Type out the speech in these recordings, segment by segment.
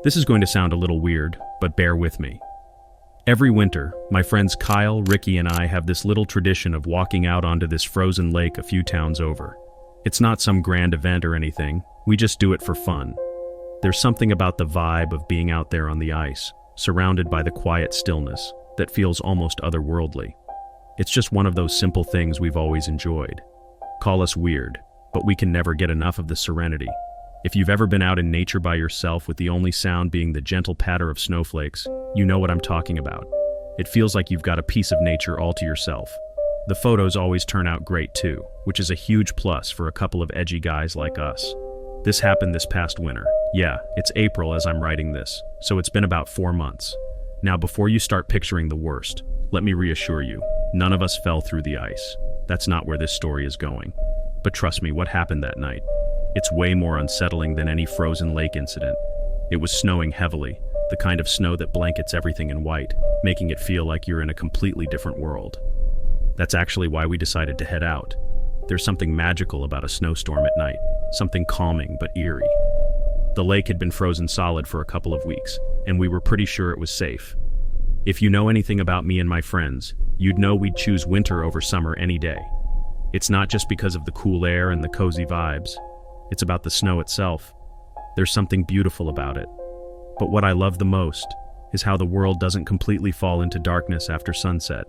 This is going to sound a little weird, but bear with me. Every winter, my friends Kyle, Ricky, and I have this little tradition of walking out onto this frozen lake a few towns over. It's not some grand event or anything, we just do it for fun. There's something about the vibe of being out there on the ice, surrounded by the quiet stillness, that feels almost otherworldly. It's just one of those simple things we've always enjoyed. Call us weird, but we can never get enough of the serenity. If you've ever been out in nature by yourself with the only sound being the gentle patter of snowflakes, you know what I'm talking about. It feels like you've got a piece of nature all to yourself. The photos always turn out great too, which is a huge plus for a couple of edgy guys like us. This happened this past winter. Yeah, it's April as I'm writing this, so it's been about 4 months. Now before you start picturing the worst, let me reassure you, none of us fell through the ice. That's not where this story is going. But trust me, what happened that night? It's way more unsettling than any frozen lake incident. It was snowing heavily, the kind of snow that blankets everything in white, making it feel like you're in a completely different world. That's actually why we decided to head out. There's something magical about a snowstorm at night, something calming but eerie. The lake had been frozen solid for a couple of weeks, and we were pretty sure it was safe. If you know anything about me and my friends, you'd know we'd choose winter over summer any day. It's not just because of the cool air and the cozy vibes. It's about the snow itself. There's something beautiful about it. But what I love the most is how the world doesn't completely fall into darkness after sunset.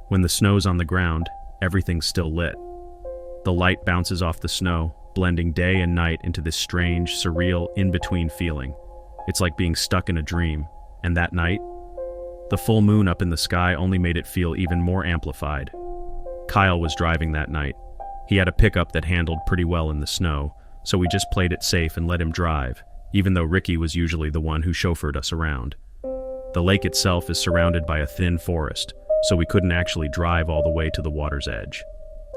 When the snow's on the ground, everything's still lit. The light bounces off the snow, blending day and night into this strange, surreal, in-between feeling. It's like being stuck in a dream. And that night, the full moon up in the sky only made it feel even more amplified. Kyle was driving that night. He had a pickup that handled pretty well in the snow, so we just played it safe and let him drive, even though Ricky was usually the one who chauffeured us around. The lake itself is surrounded by a thin forest, so we couldn't actually drive all the way to the water's edge.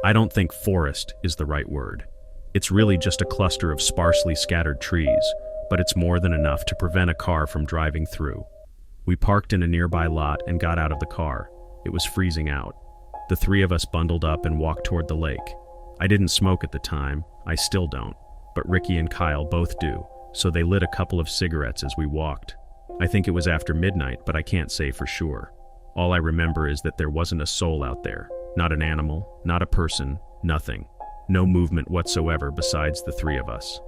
I don't think forest is the right word. It's really just a cluster of sparsely scattered trees, but it's more than enough to prevent a car from driving through. We parked in a nearby lot and got out of the car. It was freezing out. The three of us bundled up and walked toward the lake. I didn't smoke at the time, I still don't, but Ricky and Kyle both do, so they lit a couple of cigarettes as we walked. I think it was after midnight, but I can't say for sure. All I remember is that there wasn't a soul out there, not an animal, not a person, nothing. No movement whatsoever besides the three of us.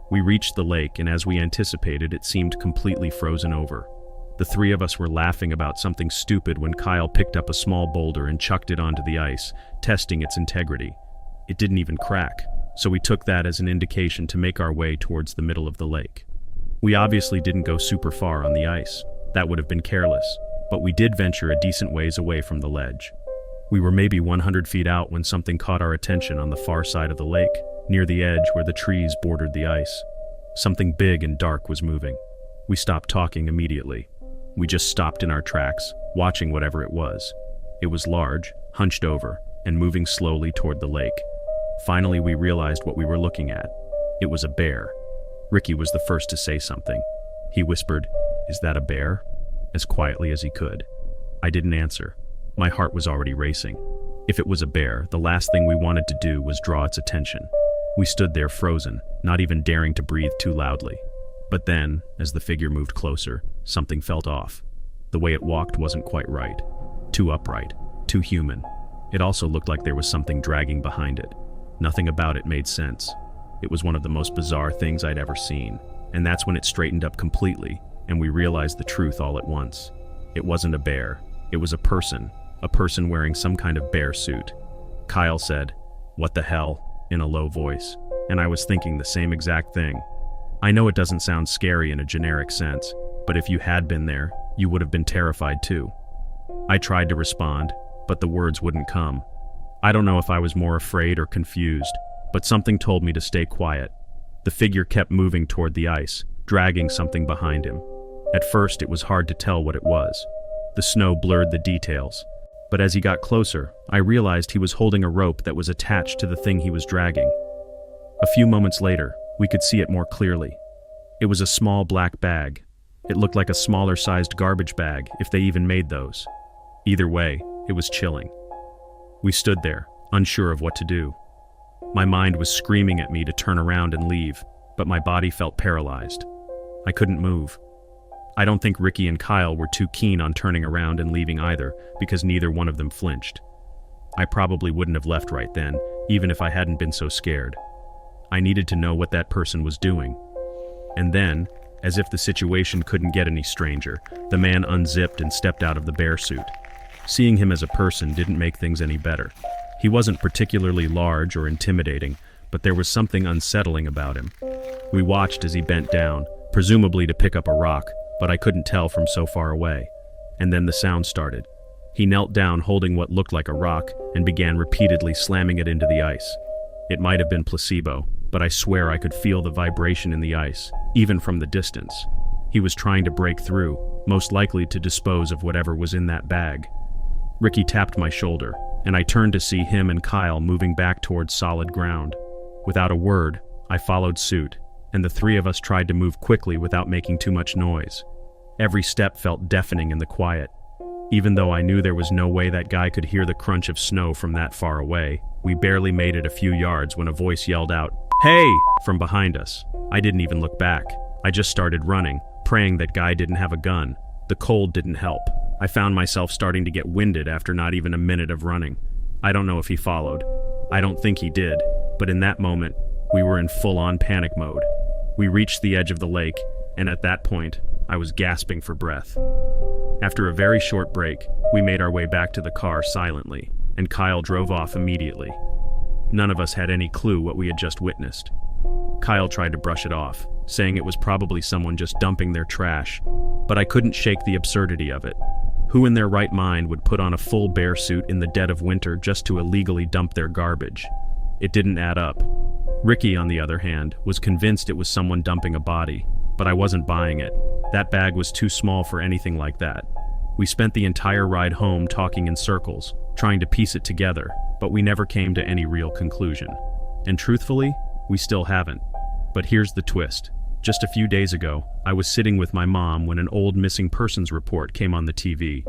We reached the lake, and as we anticipated, it seemed completely frozen over. The three of us were laughing about something stupid when Kyle picked up a small boulder and chucked it onto the ice, testing its integrity. It didn't even crack, so we took that as an indication to make our way towards the middle of the lake. We obviously didn't go super far on the ice. That would have been careless, but we did venture a decent ways away from the ledge. We were maybe 100 feet out when something caught our attention on the far side of the lake, near the edge where the trees bordered the ice. Something big and dark was moving. We stopped talking immediately. We just stopped in our tracks, watching whatever it was. It was large, hunched over, and moving slowly toward the lake. Finally, we realized what we were looking at. It was a bear. Ricky was the first to say something. He whispered, "Is that a bear?" as quietly as he could. I didn't answer. My heart was already racing. If it was a bear, the last thing we wanted to do was draw its attention. We stood there frozen, not even daring to breathe too loudly. But then, as the figure moved closer, something felt off. The way it walked wasn't quite right. Too upright, too human. It also looked like there was something dragging behind it. Nothing about it made sense. It was one of the most bizarre things I'd ever seen. And that's when it straightened up completely, and we realized the truth all at once. It wasn't a bear. It was a person wearing some kind of bear suit. Kyle said, "What the hell?" in a low voice, and I was thinking the same exact thing. I know it doesn't sound scary in a generic sense, but if you had been there, you would have been terrified too. I tried to respond, but the words wouldn't come. I don't know if I was more afraid or confused, but something told me to stay quiet. The figure kept moving toward the ice, dragging something behind him. At first, it was hard to tell what it was. The snow blurred the details, but as he got closer, I realized he was holding a rope that was attached to the thing he was dragging. A few moments later, we could see it more clearly. It was a small black bag. It looked like a smaller-sized garbage bag, if they even made those. Either way, it was chilling. We stood there, unsure of what to do. My mind was screaming at me to turn around and leave, but my body felt paralyzed. I couldn't move. I don't think Ricky and Kyle were too keen on turning around and leaving either, because neither one of them flinched. I probably wouldn't have left right then, even if I hadn't been so scared. I needed to know what that person was doing. And then, as if the situation couldn't get any stranger, the man unzipped and stepped out of the bear suit. Seeing him as a person didn't make things any better. He wasn't particularly large or intimidating, but there was something unsettling about him. We watched as he bent down, presumably to pick up a rock, but I couldn't tell from so far away. And then the sound started. He knelt down holding what looked like a rock and began repeatedly slamming it into the ice. It might have been placebo, but I swear I could feel the vibration in the ice, even from the distance. He was trying to break through, most likely to dispose of whatever was in that bag. Ricky tapped my shoulder, and I turned to see him and Kyle moving back towards solid ground. Without a word, I followed suit, and the three of us tried to move quickly without making too much noise. Every step felt deafening in the quiet. Even though I knew there was no way that guy could hear the crunch of snow from that far away, we barely made it a few yards when a voice yelled out, "Hey!" from behind us. I didn't even look back. I just started running, praying that guy didn't have a gun. The cold didn't help. I found myself starting to get winded after not even a minute of running. I don't know if he followed. I don't think he did, but in that moment, we were in full-on panic mode. We reached the edge of the lake, and at that point, I was gasping for breath. After a very short break, we made our way back to the car silently, and Kyle drove off immediately. None of us had any clue what we had just witnessed. Kyle tried to brush it off, saying it was probably someone just dumping their trash, but I couldn't shake the absurdity of it. Who in their right mind would put on a full bear suit in the dead of winter just to illegally dump their garbage? It didn't add up. Ricky, on the other hand, was convinced it was someone dumping a body, but I wasn't buying it. That bag was too small for anything like that. We spent the entire ride home talking in circles, trying to piece it together, but we never came to any real conclusion. And truthfully, we still haven't. But here's the twist. Just a few days ago, I was sitting with my mom when an old missing persons report came on the TV.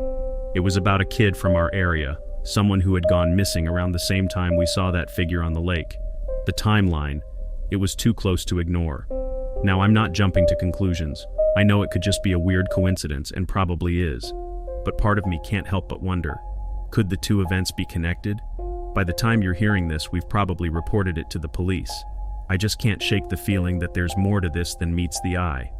It was about a kid from our area, someone who had gone missing around the same time we saw that figure on the lake. The timeline, it was too close to ignore. Now, I'm not jumping to conclusions. I know it could just be a weird coincidence, and probably is. But part of me can't help but wonder, could the two events be connected? By the time you're hearing this, we've probably reported it to the police. I just can't shake the feeling that there's more to this than meets the eye.